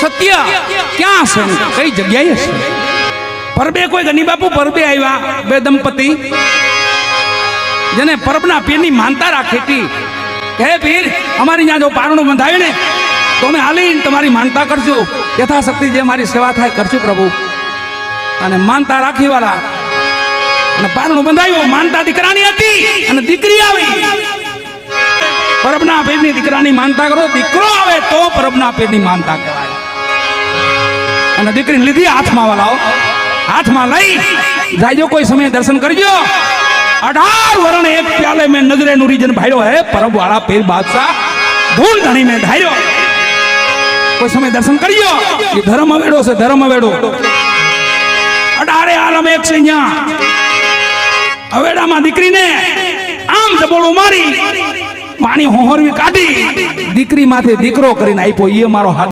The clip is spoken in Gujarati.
સત્ય ક્યાં છે, કઈ જગ્યાએ છે? પરબે કોઈ ગની બાપુ પરબે આવ્યા બે દંપતી, જેને પરબના પીરની માનતા રાખી હતી કે હે પીર, અમારી ત્યાં જો પારણું બંધાય ને તો અમે હાલીને તમારી માનતા કરશું, યથાશક્તિ જે મારી સેવા થાય કરશું પ્રભુ. અને માનતા રાખી વાળા અને પારણું બંધાયું. માનતા દીકરાની હતી અને દીકરી આવી. પરબના પીરની દીકરાની માનતા કરો, દીકરો આવે તો પરબના પીરની માનતા કહેવાય. અને દીકરીને લીધી હાથમાં વાળાઓ, હાથમાં લઈ જાજો, કોઈ સમય દર્શન કરજો. 18 વરણ એક પ્યાલે में नजरे नूरी जन भाईरो है, परब वाला पीर बादशाह धूल धनी में धायरो. कोई समय दर्शन करियो. ये धर्म अवेड़ो से धर्म अवेड़ो 18 आलम एक से यहाँ अवेड़ा में दीकरी ने आम जबोड़ो मारी, पानी होहरवी काढी, दीकरी माथे दीकरो करीने आप्यो. ये मारो हाथ